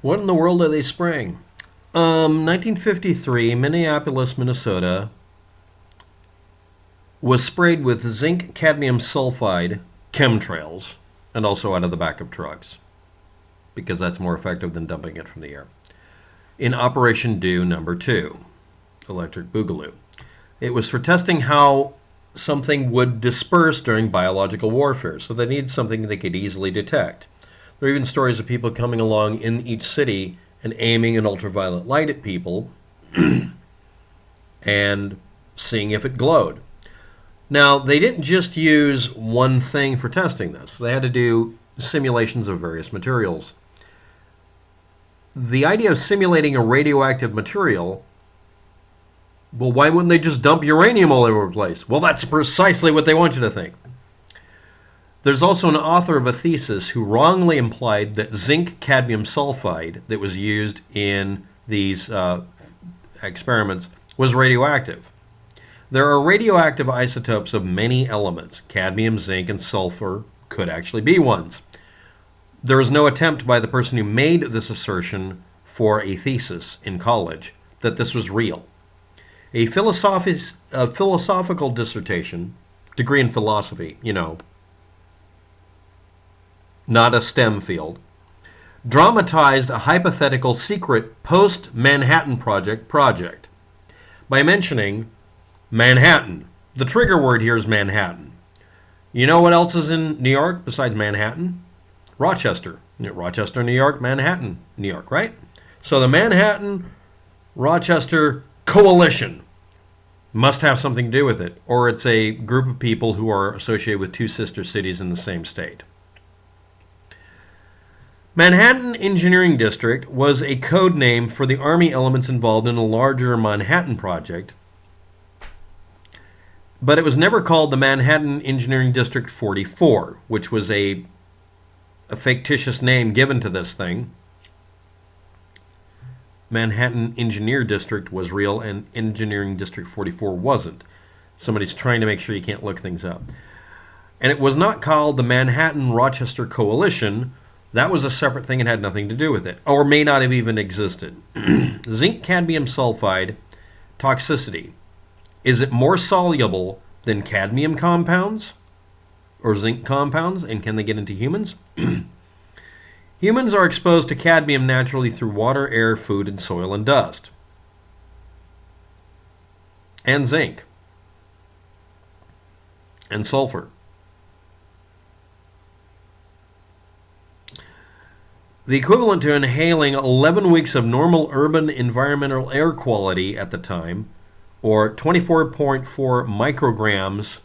What in the world are they spraying? 1953, Minneapolis, Minnesota was sprayed with zinc cadmium sulfide chemtrails and also out of the back of trucks because that's more effective than dumping it from the air. In Operation Dew number 2, Electric Boogaloo. It was for testing how something would disperse during biological warfare, so they needed something they could easily detect. There are even stories of people coming along in each city and aiming an ultraviolet light at people and seeing if it glowed. Now, they didn't just use one thing for testing this. They had to do simulations of various materials. The idea of simulating a radioactive material, well, why wouldn't they just dump uranium all over the place? Well, that's precisely what they want you to think. There's also an author of a thesis who wrongly implied that zinc cadmium sulfide that was used in these experiments was radioactive. There are radioactive isotopes of many elements. Cadmium, zinc, and sulfur could actually be ones. There is no attempt by the person who made this assertion for a thesis in college that this was real. A philosophical dissertation, degree in philosophy, not a STEM field, dramatized a hypothetical secret post-Manhattan Project by mentioning Manhattan. The trigger word here is Manhattan. You know what else is in New York besides Manhattan? Rochester. Rochester, New York, Manhattan, New York, right? So the Manhattan-Rochester coalition must have something to do with it, or it's a group of people who are associated with two sister cities in the same state. Manhattan Engineering District was a code name for the Army elements involved in a larger Manhattan Project, but it was never called the Manhattan Engineering District 44, which was a fictitious name given to this thing. Manhattan Engineer District was real and Engineering District 44 wasn't. Somebody's trying to make sure you can't look things up. And it was not called the Manhattan-Rochester Coalition. That was a separate thing and had nothing to do with it, or may not have even existed. Zinc cadmium sulfide toxicity. Is it more soluble than cadmium compounds or zinc compounds, and can they get into humans? Humans are exposed to cadmium naturally through water, air, food, and soil and dust. And zinc. And sulfur. The equivalent to inhaling 11 weeks of normal urban environmental air quality at the time, or 24.4 micrograms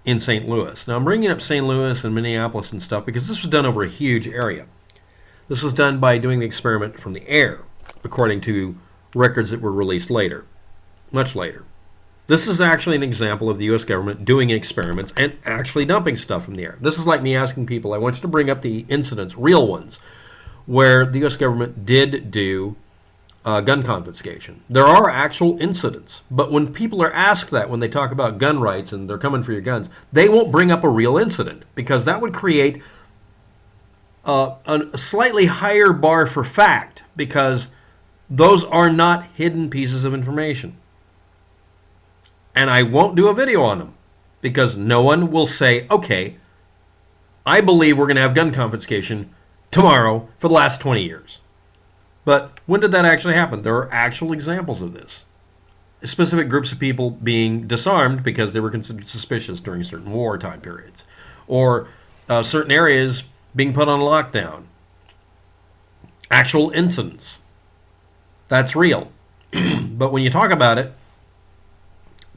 in St. Louis. Now, I'm bringing up St. Louis and Minneapolis and stuff because this was done over a huge area. This was done by doing the experiment from the air, according to records that were released later, much later. This is actually an example of the U.S. government doing experiments and actually dumping stuff from the air. This is like me asking people, I want you to bring up the incidents, real ones, where the U.S. government did do gun confiscation. There are actual incidents, but when people are asked that, when they talk about gun rights and they're coming for your guns, they won't bring up a real incident because that would create a slightly higher bar for fact because those are not hidden pieces of information. And I won't do a video on them because no one will say, okay, I believe we're going to have gun confiscation tomorrow for the last 20 years. But when did that actually happen? There are actual examples of this. Specific groups of people being disarmed because they were considered suspicious during certain wartime periods. Or certain areas being put on lockdown. Actual incidents. That's real. But when you talk about it,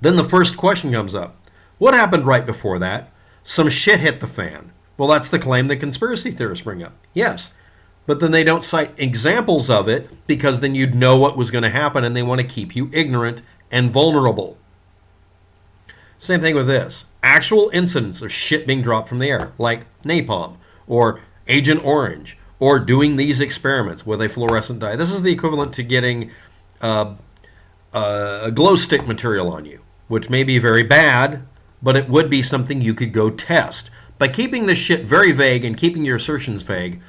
then the first question comes up. What happened right before that? Some shit hit the fan. Well, that's the claim that conspiracy theorists bring up. Yes. But then they don't cite examples of it because then you'd know what was going to happen and they want to keep you ignorant and vulnerable. Same thing with this. Actual incidents of shit being dropped from the air, like napalm or Agent Orange or doing these experiments with a fluorescent dye. This is the equivalent to getting a glow stick material on you, which may be very bad, but it would be something you could go test. By keeping this shit very vague and keeping your assertions vague,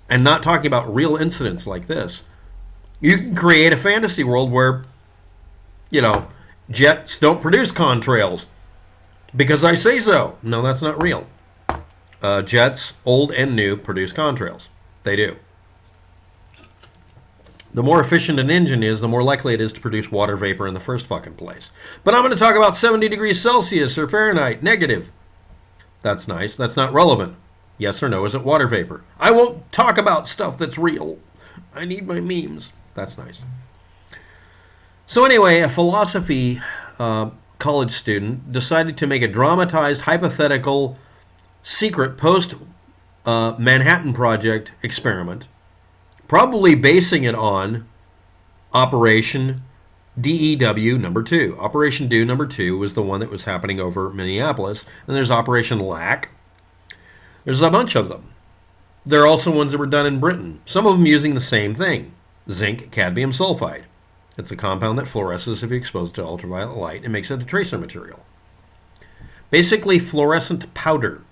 and not talking about real incidents like this. You can create a fantasy world where, jets don't produce contrails because I say so. No, that's not real. Jets, old and new, produce contrails. They do. The more efficient an engine is, the more likely it is to produce water vapor in the first fucking place. But I'm going to talk about 70 degrees Celsius or Fahrenheit, negative. That's nice. That's not relevant. Yes or no, is it water vapor? I won't talk about stuff that's real. I need my memes. That's nice. So anyway, a philosophy college student decided to make a dramatized, hypothetical, secret post-Manhattan Project experiment, probably basing it on Operation DEW number 2. Operation DEW number 2 was the one that was happening over Minneapolis, and there's Operation LAC. There's a bunch of them. There are also ones that were done in Britain, some of them using the same thing, zinc cadmium sulfide. It's a compound that fluoresces if you expose it to ultraviolet light and makes it a tracer material. Basically, fluorescent powder.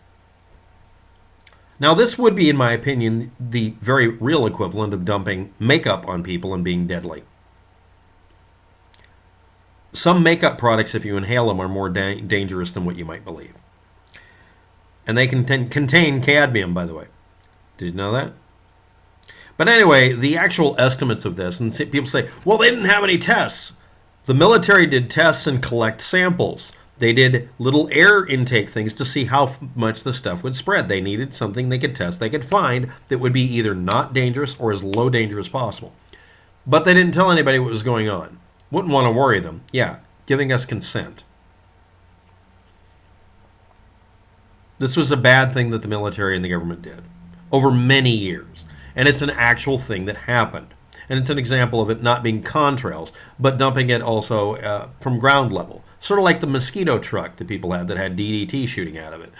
Now, this would be, in my opinion, the very real equivalent of dumping makeup on people and being deadly. Some makeup products, if you inhale them, are more dangerous than what you might believe. And they contain cadmium, by the way. Did you know that? But anyway, the actual estimates of this, and people say, well, they didn't have any tests. The military did tests and collect samples. They did little air intake things to see how much the stuff would spread. They needed something they could test, they could find that would be either not dangerous or as low danger as possible. But they didn't tell anybody what was going on. Wouldn't want to worry them. Yeah, giving us consent. This was a bad thing that the military and the government did over many years. And it's an actual thing that happened. And it's an example of it not being contrails, but dumping it also from ground level. Sort of like the mosquito truck that people had that had DDT shooting out of it.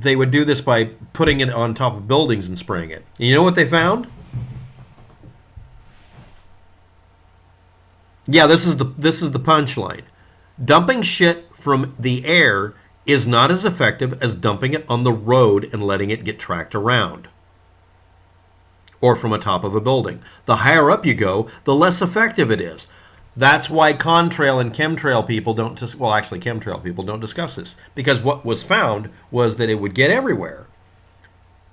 They would do this by putting it on top of buildings and spraying it. And you know what they found? Yeah, this is the punchline. Dumping shit from the air is not as effective as dumping it on the road and letting it get tracked around. Or from atop of a building. The higher up you go, the less effective it is. That's why contrail and chemtrail people chemtrail people don't discuss this. Because what was found was that it would get everywhere.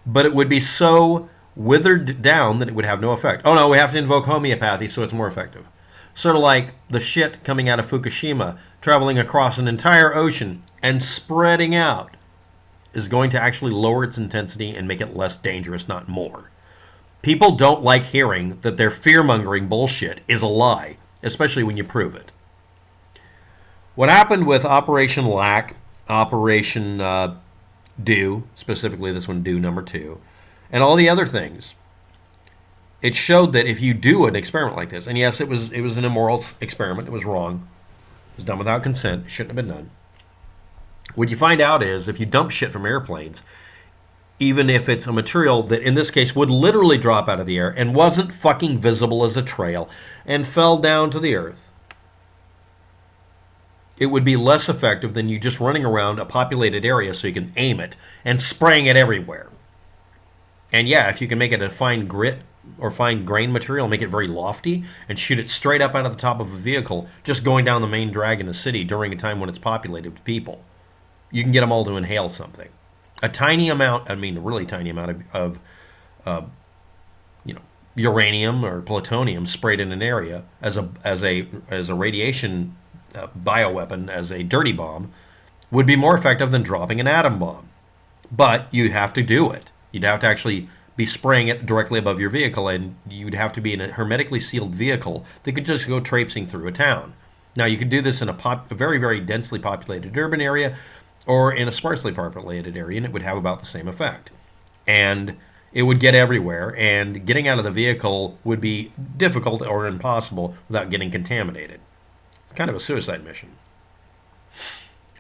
But it would be so withered down that it would have no effect. Oh no, we have to invoke homeopathy so it's more effective. Sort of like the shit coming out of Fukushima, traveling across an entire ocean and spreading out, is going to actually lower its intensity and make it less dangerous, not more. People don't like hearing that their fear-mongering bullshit is a lie, especially when you prove it. What happened with Operation LAC, Operation DEW, specifically this one, DEW number 2, and all the other things, it showed that if you do an experiment like this, and yes, it was an immoral experiment, it was wrong, it was done without consent, it shouldn't have been done. What you find out is if you dump shit from airplanes, even if it's a material that in this case would literally drop out of the air and wasn't fucking visible as a trail and fell down to the earth, it would be less effective than you just running around a populated area so you can aim it and spraying it everywhere. And yeah, if you can make it a fine grit or fine grain material, make it very lofty and shoot it straight up out of the top of a vehicle just going down the main drag in a city during a time when it's populated with people, you can get them all to inhale something. A tiny amount, a really tiny amount of uranium or plutonium sprayed in an area as a radiation bioweapon, as a dirty bomb, would be more effective than dropping an atom bomb. But you'd have to do it. You'd have to actually be spraying it directly above your vehicle, and you'd have to be in a hermetically sealed vehicle that could just go traipsing through a town. Now, you could do this in a very, very densely populated urban area, or in a sparsely populated area, and it would have about the same effect. And it would get everywhere, and getting out of the vehicle would be difficult or impossible without getting contaminated. It's kind of a suicide mission.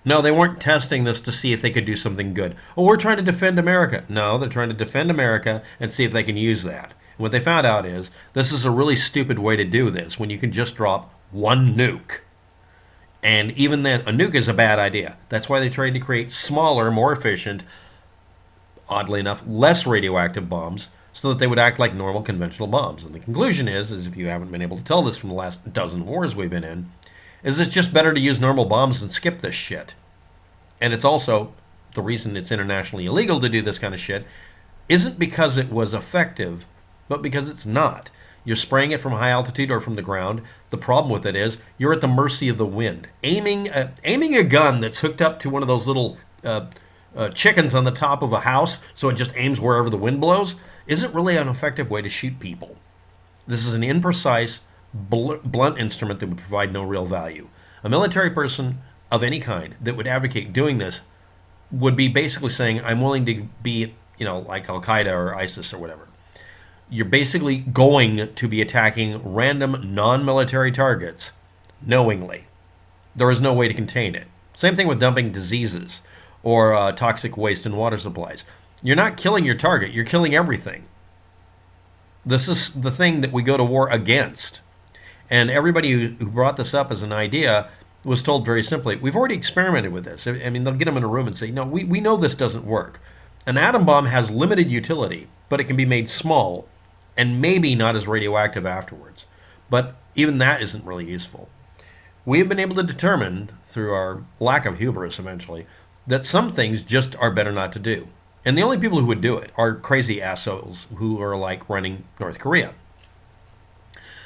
No, they weren't testing this to see if they could do something good. Oh, we're trying to defend America. No, they're trying to defend America and see if they can use that. And what they found out is this is a really stupid way to do this when you can just drop one nuke. And even then, a nuke is a bad idea. That's why they tried to create smaller, more efficient oddly enough, less radioactive bombs so that they would act like normal conventional bombs. And the conclusion is if you haven't been able to tell this from the last dozen wars we've been in, is it's just better to use normal bombs and skip this shit. And it's also, the reason it's internationally illegal to do this kind of shit isn't because it was effective, but because it's not. You're spraying it from high altitude or from the ground. The problem with it is you're at the mercy of the wind. Aiming a gun that's hooked up to one of those little chickens on the top of a house so it just aims wherever the wind blows isn't really an effective way to shoot people. This is an imprecise, blunt instrument that would provide no real value. A military person of any kind that would advocate doing this would be basically saying, I'm willing to be, like Al-Qaeda or ISIS or whatever. You're basically going to be attacking random non-military targets knowingly. There is no way to contain it. Same thing with dumping diseases or toxic waste in water supplies. You're not killing your target, you're killing everything. This is the thing that we go to war against. And everybody who brought this up as an idea was told very simply, we've already experimented with this. I mean, they'll get them in a room and say, no, we know this doesn't work. An atom bomb has limited utility, but it can be made small and maybe not as radioactive afterwards. But even that isn't really useful. We have been able to determine, through our lack of hubris eventually, that some things just are better not to do. And the only people who would do it are crazy assholes who are like running North Korea.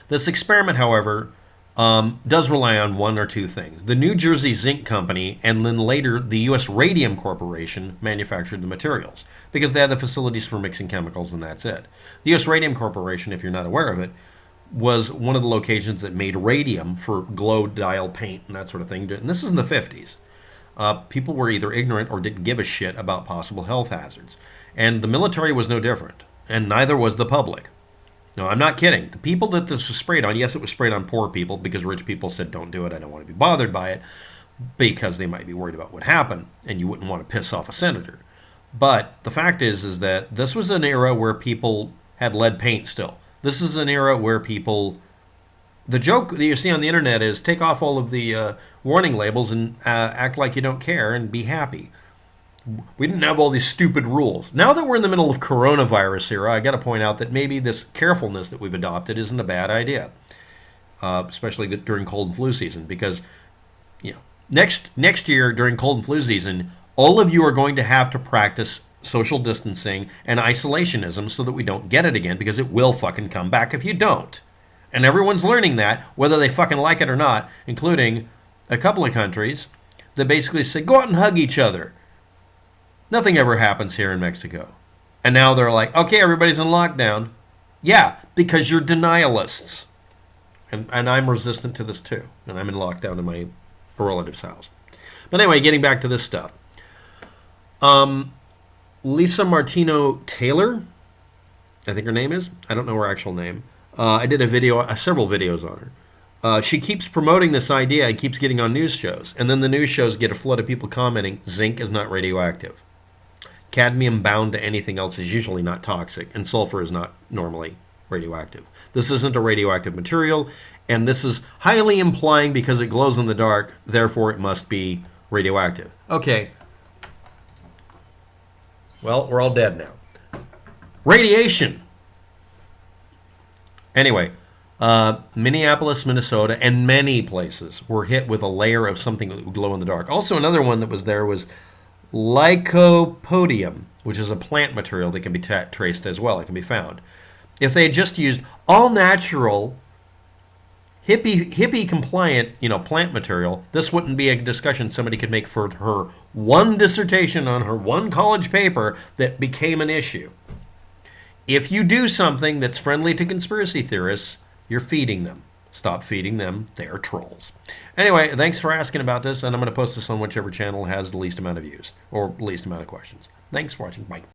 This experiment, however, does rely on one or two things. The New Jersey Zinc Company and then later the U.S. Radium Corporation manufactured the materials because they had the facilities for mixing chemicals and that's it. The U.S. Radium Corporation, if you're not aware of it, was one of the locations that made radium for glow dial paint and that sort of thing. And this is in the 50s. People were either ignorant or didn't give a shit about possible health hazards. And the military was no different, and neither was the public. No, I'm not kidding. The people that this was sprayed on, yes, it was sprayed on poor people because rich people said, don't do it, I don't want to be bothered by it, because they might be worried about what happened, and you wouldn't want to piss off a senator. But the fact is that this was an era where people had lead paint still. This is an era where people... The joke that you see on the internet is take off all of the warning labels and act like you don't care and be happy. We didn't have all these stupid rules. Now that we're in the middle of coronavirus era, I got to point out that maybe this carefulness that we've adopted isn't a bad idea, especially during cold and flu season. Because, next year during cold and flu season, all of you are going to have to practice social distancing and isolationism so that we don't get it again, because it will fucking come back if you don't. And everyone's learning that, whether they fucking like it or not, including a couple of countries that basically say, go out and hug each other. Nothing ever happens here in Mexico. And now they're like, okay, everybody's in lockdown. Yeah, because you're denialists. And I'm resistant to this too. And I'm in lockdown in my relative's house. But anyway, getting back to this stuff. Lisa Martino Taylor, I think her name is. I don't know her actual name. I did several videos on her. She keeps promoting this idea and keeps getting on news shows. And then the news shows get a flood of people commenting, zinc is not radioactive. Cadmium bound to anything else is usually not toxic, and sulfur is not normally radioactive. This isn't a radioactive material, and this is highly implying because it glows in the dark, therefore it must be radioactive. Okay. Well, we're all dead now. Radiation. Anyway, Minneapolis, Minnesota, and many places were hit with a layer of something that would glow in the dark. Also, another one that was there was lycopodium, which is a plant material that can be traced as well. It can be found. If they had just used all natural, hippie compliant, plant material, this wouldn't be a discussion somebody could make for her one dissertation on her one college paper that became an issue. If you do something that's friendly to conspiracy theorists, you're feeding them. Stop feeding them. They are trolls. Anyway, thanks for asking about this, and I'm going to post this on whichever channel has the least amount of views or least amount of questions. Thanks for watching. Bye.